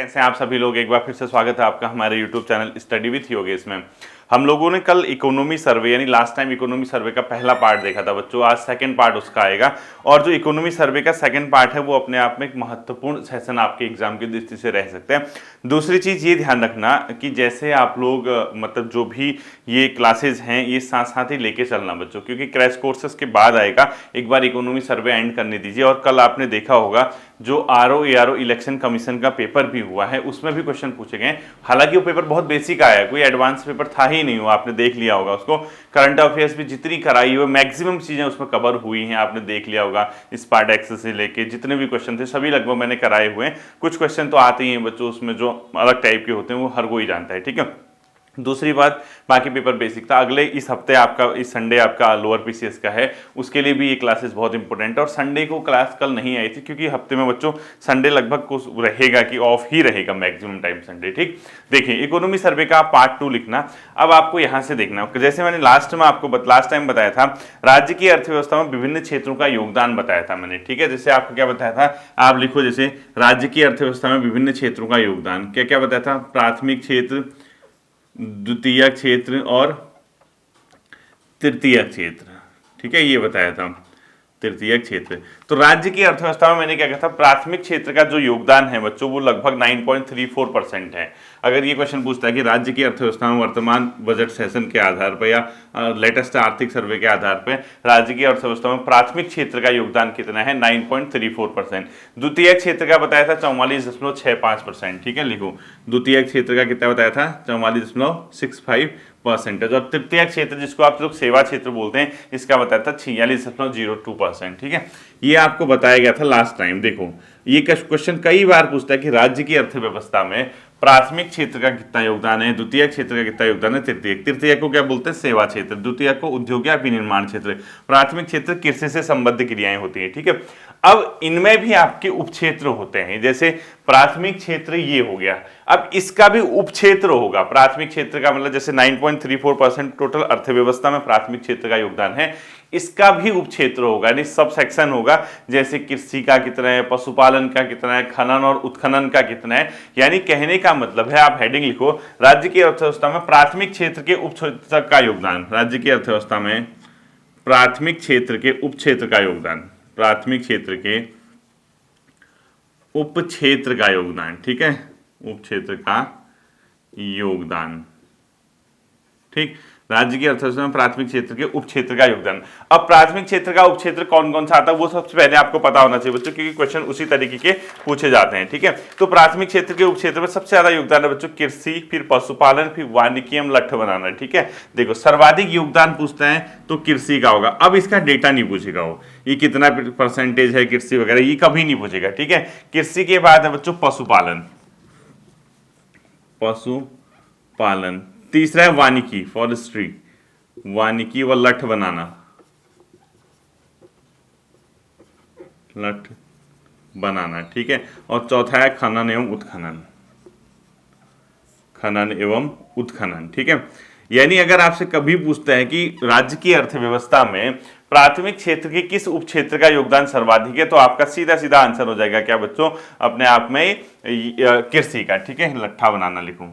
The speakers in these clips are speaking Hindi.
कैसे हैं आप सभी लोग। एक बार फिर से स्वागत है आपका हमारे YouTube channel study with Yogesh में। हम लोगों ने कल इकोनॉमी सर्वे यानी लास्ट टाइम इकोनॉमी सर्वे का पहला पार्ट देखा था बच्चों। आज सेकंड पार्ट उसका आएगा और जो इकोनॉमी सर्वे का सेकंड पार्ट है वो अपने आप में एक महत्वपूर्ण सेशन आपके एग्जाम की दृष्टि से रह सकते हैं। दूसरी चीज ये ध्यान रखना कि जैसे आप लोग मतलब जो भी ये क्लासेज हैं ये साथ साथ ही लेके चलना बच्चों, क्योंकि क्रैश कोर्सेज के बाद आएगा। एक बार इकोनॉमी सर्वे एंड करने दीजिए। और कल आपने देखा होगा जो आरओ एआरओ इलेक्शन कमीशन का पेपर भी हुआ है उसमें भी क्वेश्चन पूछे गए। हालांकि वो पेपर बहुत बेसिक आया है, कोई एडवांस पेपर था ही नहीं, हुआ आपने देख लिया होगा उसको। करंट अफेयर्स भी जितनी कराई हुई मैक्सिमम चीजें उसमें कवर हुई हैं, आपने देख लिया होगा। स्पार्ट एक्सेस से लेके जितने भी क्वेश्चन थे सभी लगभग मैंने कराए हुए हैं। कुछ क्वेश्चन तो आते ही हैं बच्चों उसमें जो अलग टाइप के होते हैं, वो हर कोई जानता है, ठीक है। दूसरी बात, बाकी पेपर बेसिक था। अगले इस हफ्ते आपका इस संडे आपका लोअर पीसीएस का है, उसके लिए भी ये क्लासेस बहुत इंपॉर्टेंट है। और संडे को क्लास कल नहीं आई थी क्योंकि हफ्ते में बच्चों संडे लगभग को रहेगा कि ऑफ ही रहेगा मैक्सिमम टाइम संडे, ठीक। देखिए इकोनॉमी सर्वे का पार्ट 2 लिखना। अब आपको यहां से देखना, जैसे मैंने लास्ट टाइम बताया था, राज्य की अर्थव्यवस्था में विभिन्न क्षेत्रों का योगदान बताया था मैंने, ठीक है। जैसे आपको क्या बताया था, आप लिखो जैसे राज्य की अर्थव्यवस्था में विभिन्न क्षेत्रों का योगदान। क्या क्या बताया था, प्राथमिक क्षेत्र, द्वितीय क्षेत्र और तृतीय क्षेत्र, ठीक है, ये बताया था तृतीय क्षेत्र। तो राज्य की अर्थव्यवस्था में मैंने क्या कहा था, प्राथमिक क्षेत्र का जो योगदान है बच्चों वो लगभग 9.34% है। अगर ये क्वेश्चन पूछता है कि राज्य की अर्थव्यवस्था में वर्तमान बजट सेशन के आधार पर या लेटेस्ट आर्थिक सर्वे के आधार पर राज्य की अर्थव्यवस्था में प्राथमिक क्षेत्र का योगदान कितना है, 9.34%। द्वितीय क्षेत्र का बताया था 44.65%, ठीक है, लिखो द्वितीय क्षेत्र का कितना बताया था, 44.65%। और तृतीय क्षेत्र जिसको आप लोग सेवा क्षेत्र बोलते हैं इसका बताया था 46.02%, ठीक है। ये आपको बताया गया था लास्ट टाइम। देखो ये क्वेश्चन कई बार पूछता है कि राज्य की अर्थव्यवस्था में प्राथमिक क्षेत्र का कितना योगदान है, द्वितीय क्षेत्र का कितना योगदान है, तृतीय को क्या बोलते हैं, सेवा क्षेत्र, द्वितीय को उद्योग या विनिर्माण क्षेत्र, प्राथमिक क्षेत्र कृषि से संबद्ध क्रियाएं होती है, ठीक है। अब इनमें भी आपके उपक्षेत्र होते हैं, जैसे प्राथमिक क्षेत्र ये हो गया, अब इसका भी उपक्षेत्र होगा। प्राथमिक क्षेत्र का मतलब जैसे 9.34% टोटल अर्थव्यवस्था में प्राथमिक क्षेत्र का योगदान है, इसका भी उपक्षेत्र होगा यानी सब सेक्शन होगा। जैसे कृषि का कितना है, पशुपालन का कितना है, खनन और उत्खनन का कितना है। यानी कहने का मतलब है, आप हेडिंग लिखो, राज्य की अर्थव्यवस्था में प्राथमिक क्षेत्र के उपक्षेत्र का योगदान, राज्य की अर्थव्यवस्था में प्राथमिक क्षेत्र के उपक्षेत्र का योगदान, प्राथमिक क्षेत्र के उपक्षेत्र का योगदान, ठीक है, उपक्षेत्र का योगदान, ठीक। राज्य की अर्थव्यवस्था में प्राथमिक क्षेत्र के उपक्षेत्र का योगदान। अब प्राथमिक क्षेत्र का उपक्षेत्र कौन कौन सा आता है वो सबसे पहले आपको पता होना चाहिए बच्चों, क्योंकि क्वेश्चन उसी तरीके के पूछे जाते हैं, ठीक है। तो प्राथमिक क्षेत्र के उपक्षेत्र में सबसे ज्यादा योगदान है बच्चों कृषि, फिर पशुपालन, फिर वानिकी एवं लट्ठ बनाना, ठीक है। देखो सर्वाधिक योगदान पूछता है तो कृषि का होगा। अब इसका डेटा नहीं पूछेगा, वो ये कितना परसेंटेज है कृषि वगैरह ये कभी नहीं पूछेगा, ठीक है। कृषि के बाद है बच्चों पशुपालन, पशुपालन। तीसरा है वानिकी, फॉरेस्ट्री, वानिकी व लठ बनाना, लठ बनाना, ठीक है। और चौथा है खनन एवं उत्खनन, खनन एवं उत्खनन, ठीक है। यानी अगर आपसे कभी पूछता है कि राज्य की अर्थव्यवस्था में प्राथमिक क्षेत्र के किस उपक्षेत्र का योगदान सर्वाधिक है, तो आपका सीधा सीधा आंसर हो जाएगा क्या बच्चों, अपने आप में कृषि का, ठीक है, लट्ठा बनाना लिखूं।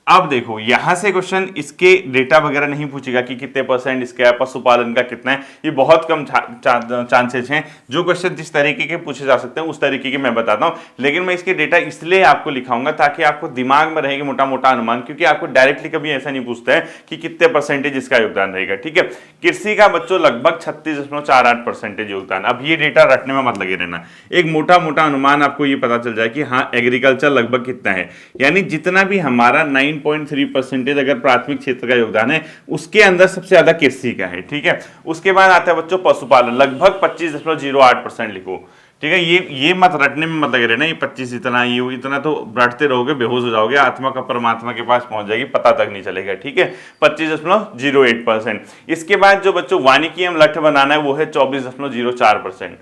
अब देखो यहां से क्वेश्चन इसके डेटा वगैरह नहीं पूछेगा कि कितने परसेंट इसका है, पशुपालन का कितना है, ये बहुत कम चांसेस हैं। जो क्वेश्चन जिस तरीके के पूछे जा सकते हैं उस तरीके के मैं बताता हूं, लेकिन मैं इसके डेटा इसलिए आपको लिखाऊंगा ताकि आपको दिमाग में रहेगा मोटा मोटा अनुमान, क्योंकि आपको डायरेक्टली कभी ऐसा नहीं पूछता है कि कितने परसेंटेज इसका योगदान रहेगा, ठीक है। कृषि का बच्चों लगभग 36.48% योगदान। अब ये डेटा रटने में मत लगे रहना, एक मोटा मोटा अनुमान आपको ये पता चल जाए कि हाँ एग्रीकल्चर लगभग कितना है, यानी जितना भी हमारा 9.3% अगर प्राथमिक क्षेत्र का योगदान है उसके अंदर सबसे ज्यादा कृषि का है, ठीक है। उसके बाद आता है बच्चों पशुपालन, लगभग 25.08% लिखो, ठीक है। ये मत रटने में मत लगे रहना, ये 25 इतना ये इतना तो रटते रहोगे बेहोश हो जाओगे, आत्मा का परमात्मा के पास पहुंच जाएगी, पता तक नहीं चलेगा, ठीक है। 25.08%। इसके बाद जो बच्चों वानिकी एवं लठ बनाना है वो है 24.04%,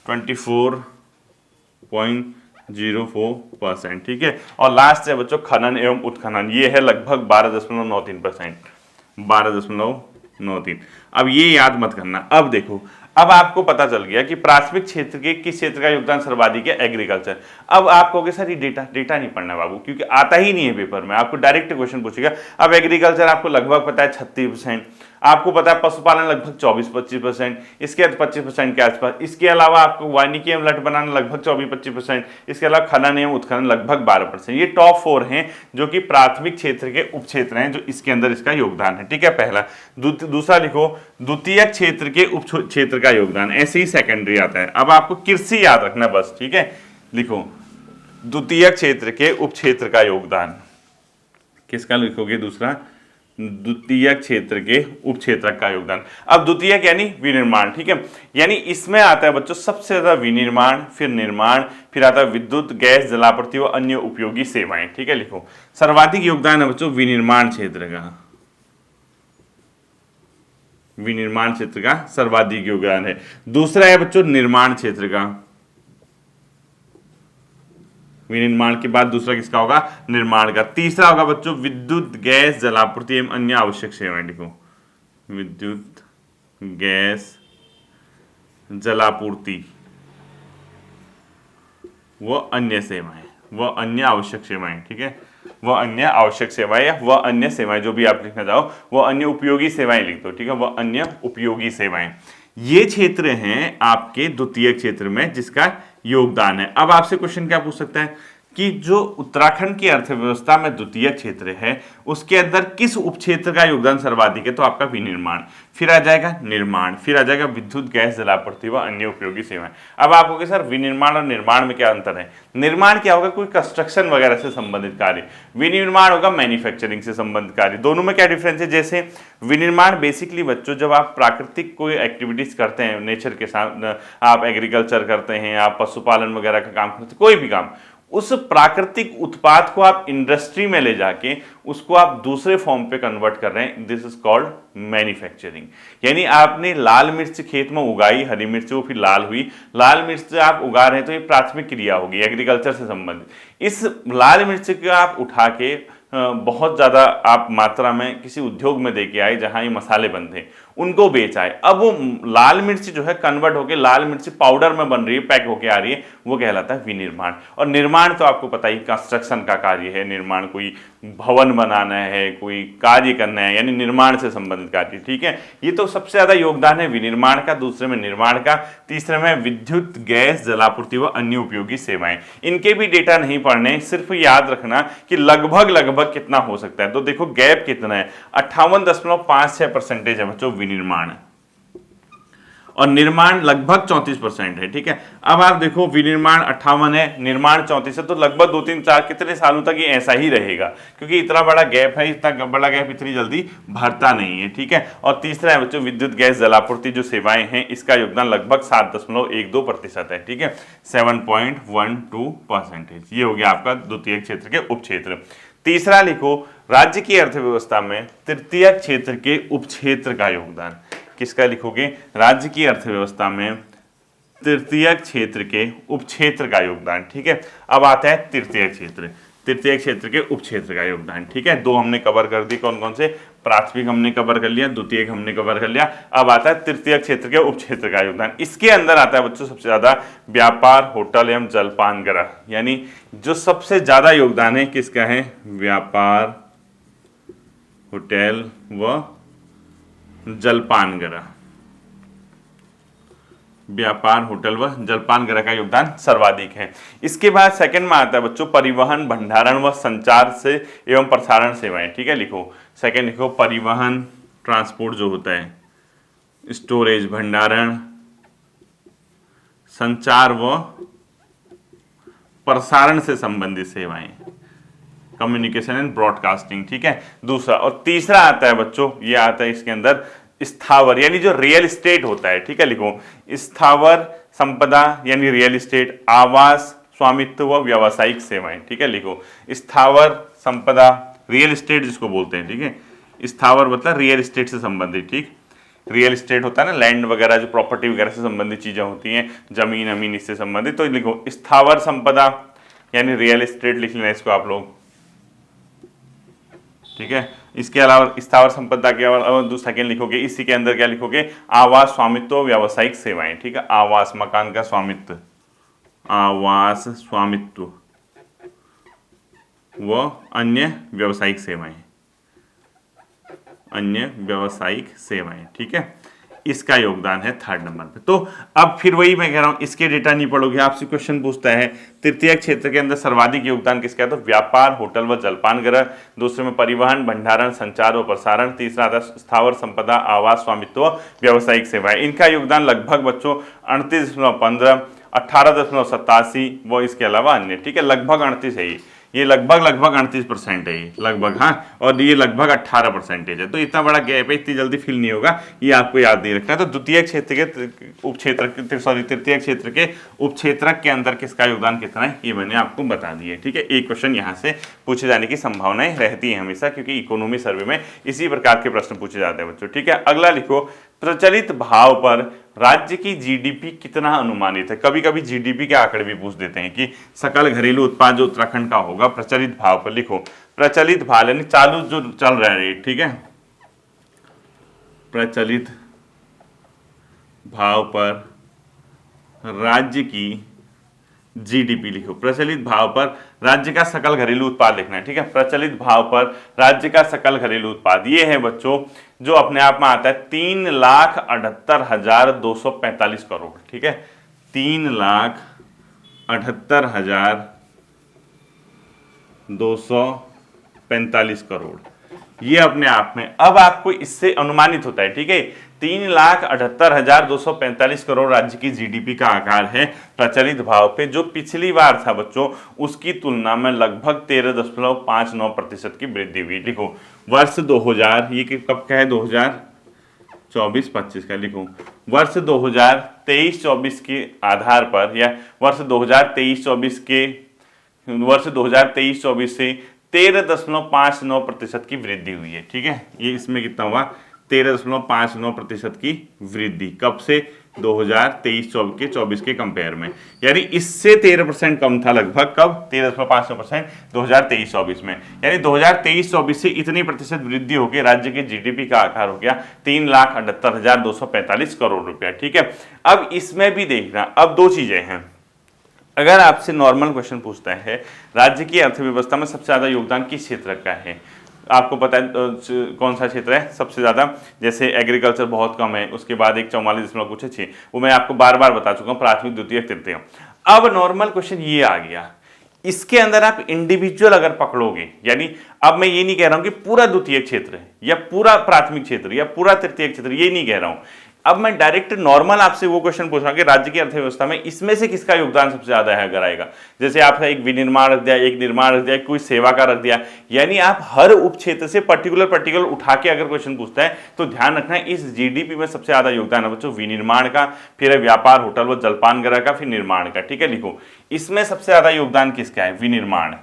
24.04%, ठीक है। और लास्ट है बच्चों खनन एवं उत्खनन, ये है लगभग 12.93%, 12.93। अब ये याद मत करना। अब देखो अब आपको पता चल गया कि प्राथमिक क्षेत्र के किस क्षेत्र का योगदान सर्वाधिक है, एग्रीकल्चर। अब आप कहोगे सर ये डेटा नहीं पढ़ना बाबू, क्योंकि आता ही नहीं है पेपर में, आपको डायरेक्ट क्वेश्चन पूछेगा। अब एग्रीकल्चर आपको लगभग पता है 36%, आपको पता है पशुपालन लगभग 24-25%, इसके 25% के आसपास, इसके अलावा आपको वानिकी एवं लट बनाना लगभग 24-25%, इसके अलावा खनन एवं उत्खनन लगभग 12%। ये टॉप 4 हैं जो कि प्राथमिक क्षेत्र के उप क्षेत्र हैं जो इसके अंदर इसका योगदान है, ठीक है, पहला। दूसरा लिखो द्वितीय क्षेत्र के उप क्षेत्र का योगदान, ऐसे ही सेकेंडरी आता है। अब आपको कृषि याद रखना बस, ठीक है, लिखो द्वितीय क्षेत्र के उप क्षेत्र का योगदान, किसका लिखोगे, दूसरा द्वितीय क्षेत्र के उप क्षेत्र का योगदान। अब द्वितीय यानी विनिर्माण, ठीक है, यानी इसमें आता है बच्चों सबसे ज्यादा विनिर्माण, फिर निर्माण, फिर आता है विद्युत, गैस, जलापूर्ति व अन्य उपयोगी सेवाएं, ठीक है। लिखो सर्वाधिक योगदान है बच्चों विनिर्माण क्षेत्र का, विनिर्माण क्षेत्र का सर्वाधिक योगदान है। दूसरा है बच्चों निर्माण क्षेत्र का, विनिर्माण के बाद दूसरा किसका होगा, निर्माण का। तीसरा होगा बच्चों विद्युत, गैस, जलापूर्ति एवं अन्य आवश्यक सेवाएं। लिखो विद्युत, गैस, जलापूर्ति व अन्य सेवाएं, व अन्य आवश्यक सेवाएं, ठीक है, वह अन्य आवश्यक सेवाएं या वह अन्य सेवाएं, जो भी आप लिखना चाहो, वह अन्य उपयोगी सेवाएं लिख दो, ठीक है, वह अन्य उपयोगी सेवाएं। ये क्षेत्र हैं आपके द्वितीय क्षेत्र में जिसका योगदान है। अब आपसे क्वेश्चन क्या पूछ सकता है कि जो उत्तराखंड की अर्थव्यवस्था में द्वितीय क्षेत्र है उसके अंदर किस उपक्षेत्र का योगदान सर्वाधिक है, तो आपका विनिर्माण, फिर आ जाएगा निर्माण, फिर आ जाएगा विद्युत, गैस, जलापूर्ति व अन्य उपयोगी सेवाएं। अब आप कहोगे सर विनिर्माण और निर्माण में क्या अंतर है। निर्माण क्या होगा, कोई कंस्ट्रक्शन वगैरह से संबंधित कार्य, विनिर्माण होगा मैन्युफैक्चरिंग से संबंधित कार्य। दोनों में क्या डिफरेंस है, जैसे विनिर्माण बेसिकली बच्चों जब आप प्राकृतिक कोई एक्टिविटीज करते हैं नेचर के साथ, आप एग्रीकल्चर करते हैं, आप पशुपालन वगैरह का काम करते हैं, कोई भी काम, उस प्राकृतिक उत्पाद को आप इंडस्ट्री में ले जाके उसको आप दूसरे फॉर्म पे कन्वर्ट कर रहे हैं, दिस इज कॉल्ड मैन्युफैक्चरिंग। यानी आपने लाल मिर्च खेत में उगाई, हरी मिर्च वो फिर लाल हुई, लाल मिर्च आप उगा रहे हैं तो ये प्राथमिक क्रिया होगी एग्रीकल्चर से संबंधित। इस लाल मिर्च को आप उठा के बहुत ज़्यादा आप मात्रा में किसी उद्योग में देके आए जहां ये मसाले बनते हैं, उनको बेच आए। अब वो लाल मिर्च जो है कन्वर्ट होके लाल मिर्च पाउडर में बन रही है, पैक होके आ रही है, वो कहलाता है विनिर्माण। और निर्माण तो आपको पता ही कंस्ट्रक्शन का कार्य है, निर्माण कोई भवन बनाना है, कोई कार्य करना है, यानी निर्माण से संबंधित कार्य, ठीक है। ये तो सबसे ज्यादा योगदान है विनिर्माण का, दूसरे में निर्माण का, तीसरे में विद्युत, गैस, जलापूर्ति व अन्य उपयोगी सेवाएं। इनके भी डेटा नहीं पढ़ने, सिर्फ याद रखना कि लगभग कितना हो सकता है। तो देखो गैप कितना है, 58.56% है बच्चों विनिर्माण, और निर्माण लगभग 34% है, ठीक है। अब आप देखो विनिर्माण 58 है, निर्माण 34 है, तो लगभग 2-3-4 कितने सालों तक ये ऐसा ही रहेगा, क्योंकि इतना बड़ा गैप है, इतना बड़ा गैप इतनी जल्दी भरता नहीं है, ठीक है। और तीसरा है बच्चों विद्युत, गैस, जलापूर्ति जो सेवाएं हैं, इसका योगदान लगभग 7.12% है, ठीक है, 7.12%। ये हो गया आपका द्वितीय क्षेत्र के उप क्षेत्र। तीसरा लिखो राज्य की अर्थव्यवस्था में तृतीय क्षेत्र के उपक्षेत्र का योगदान, किसका लिखोगे, राज्य की अर्थव्यवस्था में तृतीय क्षेत्र के उपक्षेत्र का योगदान, ठीक है। अब आता है तृतीय क्षेत्र, तृतीय क्षेत्र के उपक्षेत्र का योगदान, ठीक है। 2 हमने कवर कर दी, कौन कौन से, प्राथमिक हमने कवर कर लिया, द्वितीय हमने कवर कर लिया। अब आता है तृतीय क्षेत्र के उपक्षेत्र का योगदान। इसके अंदर आता है बच्चों सबसे ज्यादा व्यापार, होटल एवं जलपान गृह, यानी जो सबसे ज्यादा योगदान है किसका है, व्यापार, होटल व जलपान गृह, व्यापार, होटल व जलपान गृह का योगदान सर्वाधिक है। इसके बाद सेकंड में आता है बच्चों परिवहन, भंडारण व संचार से एवं प्रसारण सेवाएं, ठीक है। लिखो सेकंड लिखो परिवहन, ट्रांसपोर्ट जो होता है, स्टोरेज, भंडारण, संचार व प्रसारण से संबंधित सेवाएं, कम्युनिकेशन एंड ब्रॉडकास्टिंग, ठीक है, दूसरा। और तीसरा आता है बच्चों, ये आता है इसके अंदर स्थावर, यानी जो रियल एस्टेट होता है, ठीक है। लिखो स्थावर संपदा यानी रियल एस्टेट, आवास, स्वामित्व व व्यावसायिक सेवाएं, ठीक है। लिखो स्थावर संपदा, रियल एस्टेट जिसको बोलते हैं, ठीक है। स्थावर मतलब रियल एस्टेट से संबंधित, ठीक, रियल एस्टेट होता है ना, लैंड वगैरह जो प्रॉपर्टी वगैरह से संबंधित चीजें होती हैं, जमीन अमीन इससे संबंधित। तो लिखो स्थावर संपदा यानी रियल एस्टेट लिख लेना इसको आप लोग, ठीक है। इसके अलावा स्थावर संपदा के अलावा दूसरा सेकेंड लिखोगे, इसी के अंदर क्या लिखोगे, आवास, स्वामित्व, व्यावसायिक सेवाएं। ठीक है, आवास मकान का स्वामित्व, आवास स्वामित्व व अन्य व्यावसायिक सेवाएं, अन्य व्यावसायिक सेवाएं। ठीक है, इसका योगदान है थर्ड नंबर पे। तो अब फिर वही मैं कह रहा हूं, इसके डेटा नहीं पढ़ोगे, आपसे क्वेश्चन पूछता है तृतीय क्षेत्र के अंदर सर्वाधिक योगदान किसका है, तो व्यापार, होटल व जलपान गृह, दूसरे में परिवहन, भंडारण, संचार व प्रसारण, तीसरा आता है स्थावर संपदा, आवास, स्वामित्व, व्यावसायिक सेवाएं। इनका योगदान लगभग बच्चों 38.15, 18.87 व इसके अलावा अन्य। ठीक है, लगभग 38 है ये लगभग 38% है ये लगभग, हाँ, और ये लगभग 18% है। तो इतना बड़ा गैप है, इतनी जल्दी फिल नहीं होगा, ये आपको याद नहीं रखना है। तो द्वितीय क्षेत्र के उप क्षेत्र, सॉरी तृतीय क्षेत्र के उप क्षेत्रक के अंदर किसका योगदान कितना है, ये मैंने आपको बता दिया। ठीक है, एक क्वेश्चन यहाँ से पूछे जाने की संभावनाएं रहती है हमेशा, क्योंकि इकोनॉमी सर्वे में इसी प्रकार के प्रश्न पूछे जाते हैं बच्चों। ठीक है, अगला लिखो, प्रचलित भाव पर राज्य की जीडीपी कितना अनुमानित है। कभी कभी जीडीपी के आंकड़े भी पूछ देते हैं कि सकल घरेलू उत्पाद जो उत्तराखंड का होगा, प्रचलित भाव पर लिखो, प्रचलित भाव यानी चालू जो चल रहा है रेट। ठीक है, प्रचलित भाव पर राज्य की जीडीपी लिखो, प्रचलित भाव पर राज्य का सकल घरेलू उत्पाद लिखना है। ठीक है, प्रचलित भाव पर राज्य का सकल घरेलू उत्पाद, ये है बच्चों जो अपने आप में आता है 3,78,245 करोड़। ठीक है, 3,78,245 करोड़, ये अपने आप में। अब आपको इससे अनुमानित होता है, ठीक है, 3,78,245 करोड़ राज्य की जीडीपी का आकार है प्रचलित भाव पे, जो पिछली बार था बच्चों उसकी तुलना में लगभग 13.59% की वृद्धि हुई। लिखो वर्ष 2000, ये कब का है, 2024-25 का। लिखो वर्ष 2023-24 के आधार पर, या वर्ष 2023-24 से 13.59% की वृद्धि हुई है। ठीक है, ये इसमें कितना हुआ, 13.59% की वृद्धि। कब से, 2023-24 के कंपेयर में, यानी इससे 13% कम था लगभग। कब, 13.59% 2023-24 में, यानी 2023-24 से इतनी प्रतिशत वृद्धि होकर राज्य के जीडीपी का आकार हो गया 3,78,245 करोड़ रुपया। ठीक है, अब इसमें भी देखना, अब दो चीजें हैं। अगर आपसे नॉर्मल क्वेश्चन पूछता है राज्य की अर्थव्यवस्था में सबसे ज्यादा योगदान किस क्षेत्र का है, आपको पता है कौन सा क्षेत्र है सबसे ज्यादा, जैसे एग्रीकल्चर बहुत कम है, उसके बाद एक 44.6, वो मैं आपको बार बार बता चुका हूँ, प्राथमिक, द्वितीय, तृतीय। अब नॉर्मल क्वेश्चन ये आ गया, इसके अंदर आप इंडिविजुअल अगर पकड़ोगे, यानी अब मैं ये नहीं कह रहा हूं कि पूरा द्वितीय क्षेत्र या पूरा प्राथमिक क्षेत्र या पूरा तृतीय क्षेत्र, ये नहीं कह रहा हूं। अब मैं डायरेक्ट नॉर्मल आपसे वो क्वेश्चन पूछ रहा हूं कि राज्य की अर्थव्यवस्था में इसमें से किसका योगदान सबसे ज्यादा है अगर आएगा, जैसे आपने एक विनिर्माण रख दिया, एक निर्माण रख दिया, कोई सेवा का रख दिया, यानी आप हर उप क्षेत्र से पर्टिकुलर उठा के अगर क्वेश्चन पूछता है तो ध्यान रखना है इस जीडीपी में सबसे ज्यादा योगदान है बच्चों विनिर्माण का, फिर व्यापार, होटल व जलपान गृह का, फिर निर्माण का। ठीक है, लिखो इसमें सबसे ज्यादा योगदान किसका है, विनिर्माण।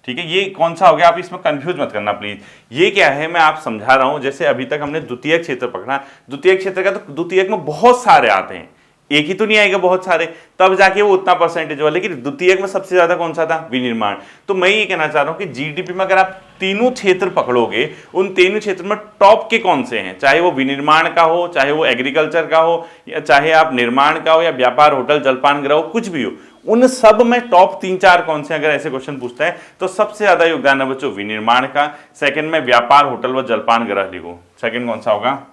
ठीक है, ये कौन सा हो गया, आप इसमें कंफ्यूज मत करना प्लीज। ये क्या है, मैं आप समझा रहा हूं, जैसे अभी तक हमने द्वितीय क्षेत्र पकड़ा, द्वितीय क्षेत्र का तो द्वितीय में बहुत सारे आते हैं, एक ही तो नहीं आएगा, बहुत सारे, तब जाके वो उतना परसेंटेज हुआ। लेकिन द्वितीय में सबसे ज्यादा कौन सा था, विनिर्माण। तो मैं ये कहना चाह रहा हूं कि जीडीपी में अगर आप तीनों क्षेत्र पकड़ोगे, उन तीनों क्षेत्र में टॉप के कौन से हैं, चाहे वो विनिर्माण का हो, चाहे वो एग्रीकल्चर का हो, या चाहे आप निर्माण का हो, या व्यापार, होटल, जलपान गृह हो, कुछ भी हो, उन सब में टॉप 3-4 कौन से, अगर ऐसे क्वेश्चन पूछता है तो सबसे ज्यादा योगदान है बच्चों विनिर्माण का, सेकंड में व्यापार, होटल व जलपान गृह। लिखो सेकंड कौन सा होगा,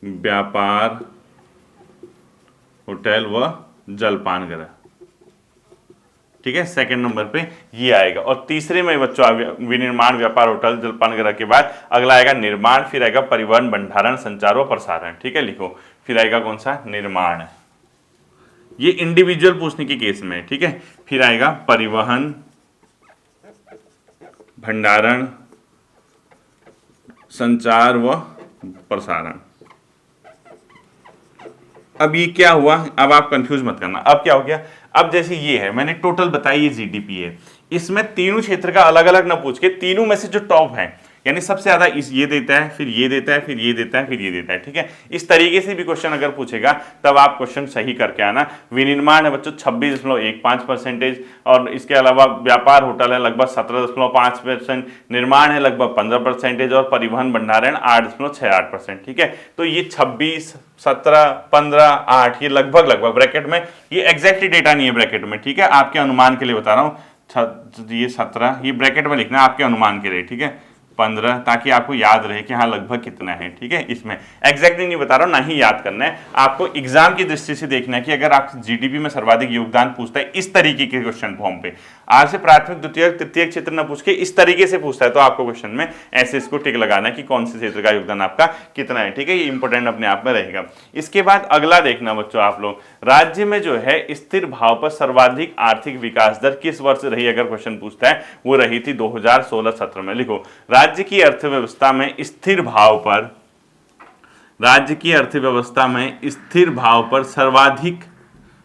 व्यापार, होटल व जलपान गृह। ठीक है, सेकंड नंबर पे ये आएगा। और तीसरे में बच्चों विनिर्माण, व्यापार, होटल, जलपान गृह के बाद अगला आएगा निर्माण, फिर आएगा परिवहन, भंडारण, संचार व प्रसारण। ठीक है, लिखो फिर आएगा कौन सा, निर्माण, ये इंडिविजुअल पूछने के केस में। ठीक है, फिर आएगा परिवहन, भंडारण, संचार व प्रसारण। अब ये क्या हुआ, अब आप कंफ्यूज मत करना, अब क्या हो गया, अब जैसे ये है, मैंने टोटल बताई, ये जीडीपी है, इसमें तीनों क्षेत्र का अलग अलग ना पूछ के तीनों में से जो टॉप है, यानी सबसे ज्यादा इस ये देता है, फिर ये देता है, फिर ये देता है, फिर ये देता है, ठीक है। इस तरीके से भी क्वेश्चन अगर पूछेगा तब आप क्वेश्चन सही करके आना। विनिर्माण है बच्चों 26.15%, और इसके अलावा व्यापार होटल है लगभग 17.5%, निर्माण है लगभग 15%, और परिवहन भंडारण 8.68%, ठीक है। तो ये 26, 17, 15, 8 ये लगभग लगभग ब्रैकेट में, ये एग्जैक्टली डेटा नहीं है ब्रैकेट में, ठीक है, आपके अनुमान के लिए बता रहा हूँ। ये 17 ये ब्रैकेट में लिखना है आपके अनुमान के लिए, ठीक है। 15 ताकि आपको याद रहे कि हाँ लगभग कितना है, ठीक है। इसमें एग्जैक्टली नहीं बता रहा हूँ, ना ही याद करना है आपको, एग्जाम की दृष्टि से देखना है कि अगर आप जीडीपी में सर्वाधिक योगदान पूछता है इस तरीके के क्वेश्चन फॉर्म पे, आज से प्राथमिक द्वितीयक तृतीयक क्षेत्र न पूछ के इस तरीके से पूछता है, तो आपको क्वेश्चन में ऐसे इसको टिक लगाना है कि कौन से क्षेत्र का योगदान आपका कितना है, ठीक है। ये इंपॉर्टेंट अपने आप में रहेगा। इसके बाद अगला देखना बच्चों आप लोग, राज्य में जो है स्थिर भाव पर सर्वाधिक आर्थिक विकास दर किस वर्ष रही, अगर क्वेश्चन पूछता है, वो रही थी 2016-17 में। लिखो, राज्य की अर्थव्यवस्था में स्थिर भाव पर, राज्य की अर्थव्यवस्था में स्थिर भाव पर सर्वाधिक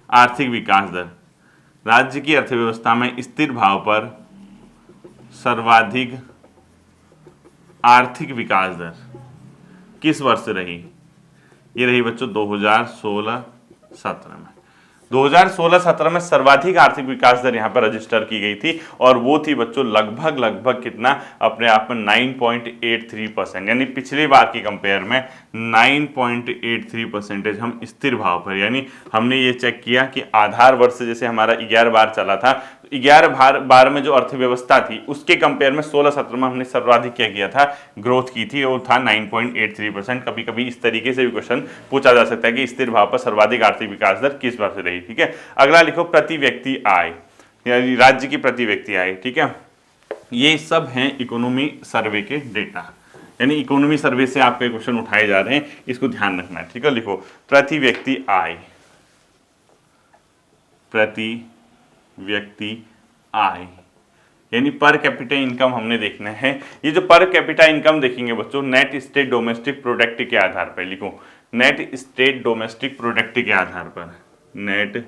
आर्थिक विकास दर, राज्य की अर्थव्यवस्था में स्थिर भाव पर सर्वाधिक आर्थिक विकास दर किस वर्ष रही, ये रही बच्चों 2016-17 में। 2016-17 में सर्वाधिक आर्थिक विकास दर यहां पर रजिस्टर की गई थी, और वो थी बच्चों लगभग लगभग कितना, अपने आप में 9.83%, यानी पिछली बार की कंपेयर में 9.83% हम स्थिर भाव पर, यानी हमने ये चेक किया कि आधार वर्ष जैसे हमारा 11 बार चला था, 11 बार में जो अर्थव्यवस्था थी उसके कंपेयर में 16-17 में हमने सर्वाधिक क्या किया था, ग्रोथ की थी, और था 9.83%। कभी कभी इस तरीके से भी क्वेश्चन पूछा जा सकता है कि स्थिर भाव पर सर्वाधिक आर्थिक विकास दर किस वर्ष रही, ठीक है। अगला लिखो, प्रति व्यक्ति आय, यानी राज्य की प्रति व्यक्ति आय, ठीक है। ये सब हैं इकोनॉमी सर्वे के डेटा, यानी इकोनॉमी सर्वे से आपके क्वेश्चन उठाए जा रहे हैं, इसको ध्यान रखना है, ठीक है। लिखो, प्रति व्यक्ति आय, प्रति व्यक्ति आय, यानी पर कैपिटा इनकम हमने देखना है। ये जो पर कैपिटा इनकम देखेंगे बच्चों, नेट स्टेट डोमेस्टिक प्रोडक्ट के आधार पर, लिखो नेट स्टेट डोमेस्टिक प्रोडक्ट के आधार पर, नेट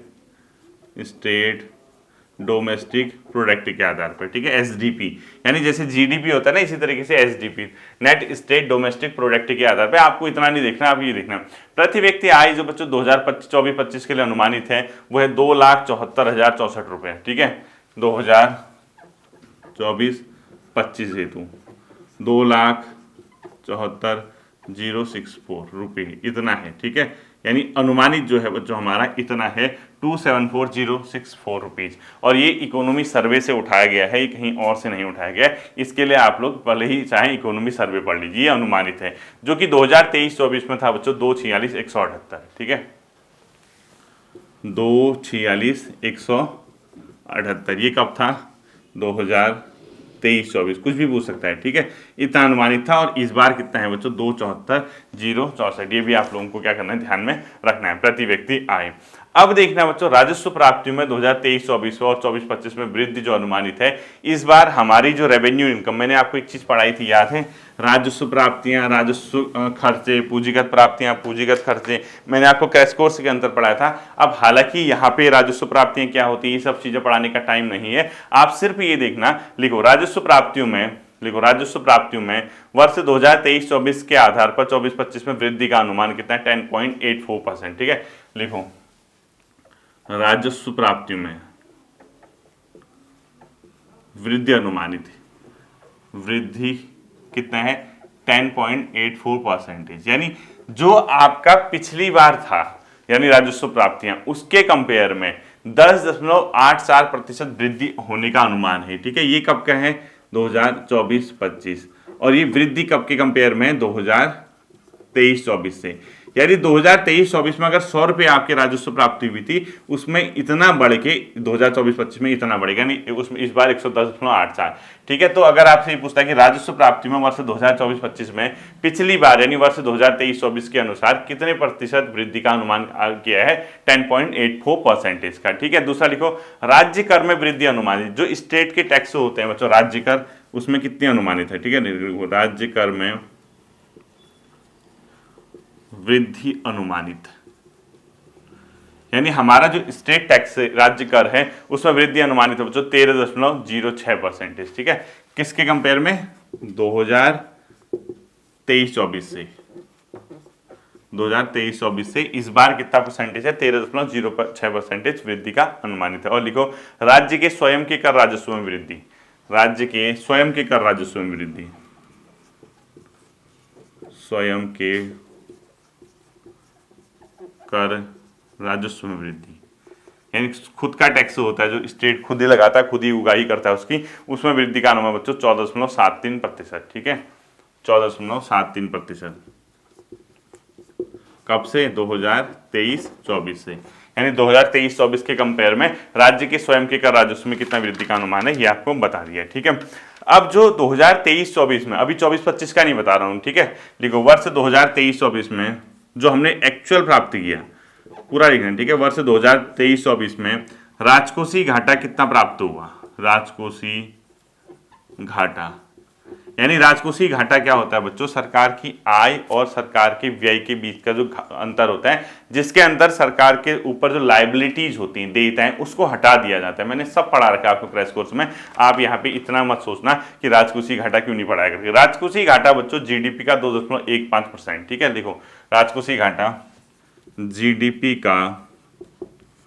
स्टेट डोमेस्टिक प्रोडक्ट के आधार पर, ठीक है, एसडीपी, यानी जैसे जीडीपी होता है ना, इसी तरीके से SDP, net state domestic product के आधार पर। आपको इतना नहीं देखना, आप ये देखना प्रति व्यक्ति आय जो बच्चों 2024-25 के लिए अनुमानित है वो है 2,74,064 रुपये, ठीक है। 2024-25 हेतु 2,74,064 रुपये इतना है, ठीक है। यानी अनुमानित जो है बच्चों हमारा इतना है 274,064 रुपीज, और ये इकोनॉमी सर्वे से उठाया गया है, ये कहीं और से नहीं उठाया गया है। इसके लिए आप लोग भले ही चाहें इकोनॉमी सर्वे पढ़ लीजिए, ये अनुमानित है, जो कि 2023-24 में था बच्चों 246,178, ठीक है, 246,178। ये कब था, 2023-24, कुछ भी पूछ सकता है, ठीक है। इतना अनुमानित था, और इस बार कितना है बच्चों 274,064। ये भी आप लोगों को क्या करना है, ध्यान में रखना है, प्रति व्यक्ति आय। अब देखना बच्चों राजस्व प्राप्तियों में 2023-24 और 24-25 में वृद्धि जो अनुमानित है, इस बार हमारी जो रेवेन्यू इनकम, मैंने आपको एक चीज पढ़ाई थी, याद है, राजस्व प्राप्तियां, राजस्व खर्चे, पूंजीगत प्राप्तियां, पूंजीगत खर्चे, मैंने आपको क्रैश कोर्स के अंदर पढ़ाया था। अब हालांकि यहाँ पे राजस्व प्राप्तियां क्या होती है, ये सब चीजें पढ़ाने का टाइम नहीं है, आप सिर्फ ये देखना, लिखो राजस्व प्राप्तियों में, लिखो राजस्व प्राप्तियों में वर्ष 2023-24 के आधार पर 24-25 में वृद्धि का अनुमान कितना है, 10.84%, ठीक है। लिखो राजस्व प्राप्तियों में वृद्धि अनुमानित, वृद्धि कितना है, 10.84%, यानी जो आपका पिछली बार था, यानी राजस्व प्राप्तियां, उसके कंपेयर में 10.84% वृद्धि होने का अनुमान है, ठीक है। ये कब का है, 2024-25, और ये वृद्धि कब के कंपेयर में है, 2023-24 से, यानी 2023-24 में अगर 100 रुपये आपके राजस्व प्राप्ति हुई थी, उसमें इतना बढ़ के 2024-25 में इतना बढ़ेगा, नहीं उसमें इस बार 110.84, ठीक है। तो अगर आपसे ये पूछता है कि राजस्व प्राप्ति में वर्ष 2024-25 में पिछली बार यानी वर्ष 2023-24 के अनुसार कितने प्रतिशत वृद्धि का अनुमान किया है, 10.84% का, ठीक है। दूसरा लिखो राज्य कर में वृद्धि अनुमानित, जो स्टेट के टैक्स होते हैं बच्चों राज्य कर, उसमें कितनी अनुमानित है, ठीक है। राज्य कर में वृद्धि अनुमानित, यानी हमारा जो स्टेट टैक्स राज्य कर है उसमें वृद्धि अनुमानित है बच्चों 13.06%। ठीक है, किसके कंपेयर में? 2023-24 से 2023-24 से इस बार कितना परसेंटेज है? 13.06% वृद्धि का अनुमानित है। और लिखो राज्य के स्वयं के कर राजस्व में वृद्धि, राज्य के स्वयं के कर राजस्व में वृद्धि, स्वयं के कर राजस्व में वृद्धि, यानी खुद का टैक्स होता है जो स्टेट खुद ही लगाता है, खुद ही उगाही करता है उसकी, उसमें वृद्धि का अनुमान बच्चों 14.73%। ठीक है, 14.73%। कब से? 2023-24 से। यानी 2023-24 के कंपेयर में राज्य के स्वयं के कर राजस्व में कितना वृद्धि का अनुमान है ये आपको बता दिया है। ठीक है, अब जो 2023-24 में, अभी 24-25 का नहीं बता रहा हूं। ठीक है, लिखो वर्ष 2023-24 में जो हमने एक्चुअल प्राप्त किया पूरा लिखना। ठीक है, वर्ष 2023-24 में राजकोषीय घाटा कितना प्राप्त हुआ? राजकोषीय घाटा, यानी राजकोषीय घाटा क्या होता है बच्चों? सरकार की आय और सरकार के व्यय के बीच का जो अंतर होता है, जिसके अंदर सरकार के ऊपर जो लाइबिलिटीज होती हैं, देयताएं, उसको हटा दिया जाता है। मैंने सब पढ़ा रखा है आपको क्रैश कोर्स में। आप यहाँ पे इतना मत सोचना कि राजकोषीय घाटा क्यों नहीं पढ़ाया करके। राजकोषीय घाटा बच्चों जीडीपी का 2.15%। ठीक है, देखो राजकोषीय घाटा जीडीपी का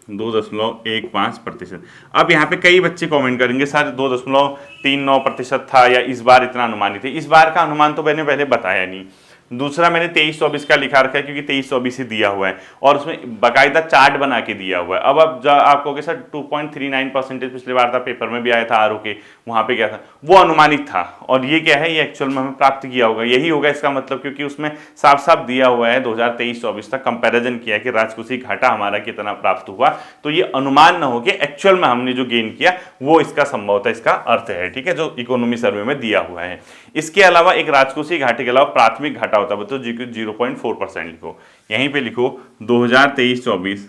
2.15%। अब यहाँ पे कई बच्चे कमेंट करेंगे सर 2.39% था या इस बार इतना अनुमानित है। इस बार का अनुमान तो मैंने पहले बताया नहीं। दूसरा मैंने 23-24 का लिखा रखा है क्योंकि 23-24 ही दिया हुआ है और उसमें बाकायदा चार्ट बना के दिया हुआ है। अब आप कहोगे सर 2.39% पिछले बार था, पेपर में भी आया था आरओ के, वहां पे क्या था? वो अनुमानित था और ये क्या है? ये एक्चुअल में हमें प्राप्त किया होगा, यही होगा इसका मतलब, क्योंकि उसमें साफ साफ दिया हुआ है 2023-24 तक कंपेरिजन किया कि राजकोषीय घाटा हमारा कितना प्राप्त हुआ। तो ये अनुमान न हो कि एक्चुअल में हमने जो गेन किया वो इसका संभवतः इसका अर्थ है। ठीक है, जो इकोनॉमी सर्वे में दिया हुआ है। इसके अलावा एक राजकोषीय घाटे के अलावा प्राथमिक घाटा होता है बच्चों 0.4%। लिखो यहीं पे लिखो 2023-24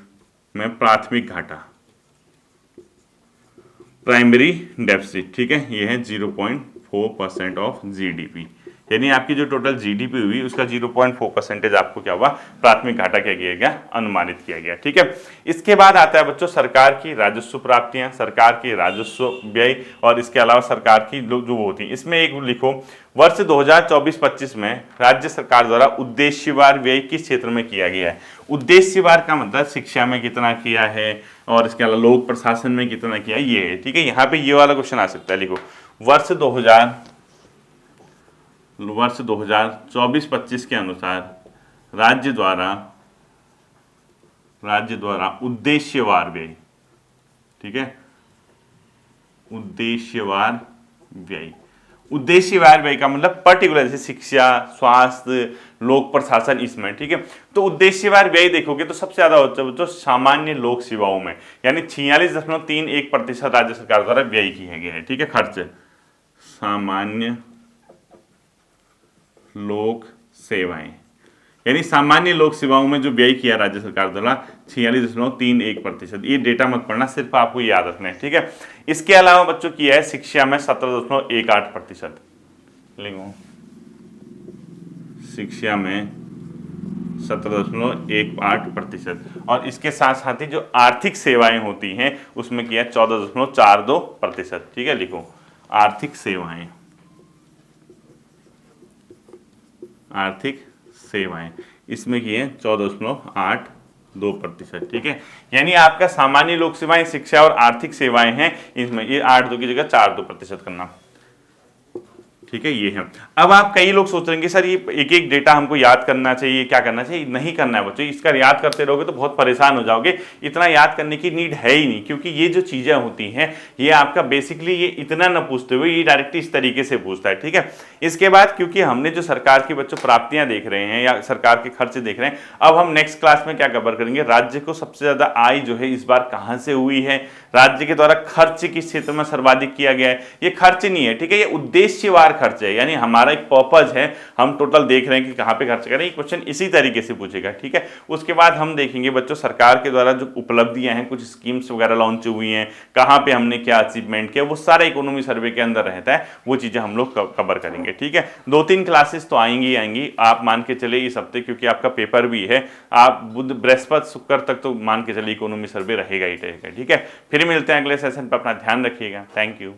में प्राथमिक घाटा, प्राइमरी डेफिसिट। ठीक है, ये है 0.4% ऑफ जीडीपी, यानी आपकी जो टोटल जीडीपी हुई उसका 0.4% आपको क्या हुआ? प्राथमिक घाटा क्या किया गया? अनुमानित किया गया। ठीक है, इसके बाद आता है बच्चों सरकार की राजस्व प्राप्तियां, सरकार की राजस्व व्यय और इसके अलावा सरकार की जो होती है। इसमें एक लिखो वर्ष 2024-25 में राज्य सरकार द्वारा उद्देश्यवार व्यय किस क्षेत्र में किया गया है? उद्देश्यवार का मतलब शिक्षा में कितना किया है और इसके अलावा लोक प्रशासन में कितना किया, ये है। ठीक है, यहाँ पे ये वाला क्वेश्चन आ सकता है। लिखो वर्ष 2024-25 के अनुसार राज्य द्वारा उद्देश्यवार व्यय, ठीक है, उद्देश्यवार व्यय का मतलब पर्टिकुलर जैसे शिक्षा, स्वास्थ्य, लोक प्रशासन, इसमें। ठीक है, तो उद्देश्यवार व्यय देखोगे तो सबसे ज्यादा होता है बच्चों सामान्य लोक सेवाओं में, यानी 46.31% राज्य सरकार द्वारा व्यय किया गया है। ठीक है, खर्च सामान्य लोक सेवाएं, यानी सामान्य लोक सेवाओं में जो व्यय किया राज्य सरकार द्वारा 46.31%। ये डेटा मत पढ़ना, सिर्फ आपको याद रखना है। ठीक है, इसके अलावा बच्चों किया है शिक्षा में 17.18%। लिखो शिक्षा में 17.18%। और इसके साथ साथ ही जो आर्थिक सेवाएं होती हैं उसमें किया 14.42%। ठीक है, लिखो आर्थिक सेवाएं इसमें की है 14.82%। ठीक है, यानी आपका सामान्य लोक सेवाएं, शिक्षा और आर्थिक सेवाएं हैं, इसमें ये 8.2 की जगह 4.2% करना। ठीक है, ये है। अब आप कई लोग सोच रहे हैं सर ये एक एक डेटा हमको याद करना चाहिए, क्या करना चाहिए? नहीं करना है बच्चों, इसका याद करते रहोगे तो बहुत परेशान हो जाओगे। इतना याद करने की नीड है ही नहीं, क्योंकि ये जो चीजें होती हैं ये आपका बेसिकली ये इतना न पूछते हुए ये डायरेक्टली इस तरीके से पूछता है। ठीक है, इसके बाद क्योंकि हमने जो सरकार की बच्चों प्राप्तियां देख रहे हैं या सरकार के खर्च देख रहे हैं, अब हम नेक्स्ट क्लास में क्या कवर करेंगे? राज्य को सबसे ज्यादा आय जो है इस बार कहां से हुई है, राज्य के द्वारा खर्च किस क्षेत्र में सर्वाधिक किया गया है। ये खर्च नहीं है, ठीक है, ये उद्देश्यवार खर्च है, यानी हमारा एक पर्पज है, हम टोटल देख रहे हैं कि कहाँ पे खर्च करें। क्वेश्चन इसी तरीके से पूछेगा, ठीक है। उसके बाद हम देखेंगे बच्चों सरकार के द्वारा जो उपलब्धियां हैं, कुछ स्कीम्स वगैरह लॉन्च हुई हैं, कहाँ पे हमने क्या अचीवमेंट किया, वो सारा इकोनॉमी सर्वे के अंदर रहता है, वो चीजें हम लोग कवर करेंगे, ठीक है। 2-3 क्लासेस तो आएंगी आएंगी, आप मान के चले इस हफ्ते, क्योंकि आपका पेपर भी है, आप बुध बृहस्पति शुक्र तक तो मान के चले इकोनॉमी सर्वे रहेगा ही रहेगा, ठीक है। फिर मिलते हैं अगले सेशन पर, अपना ध्यान रखिएगा, थैंक यू।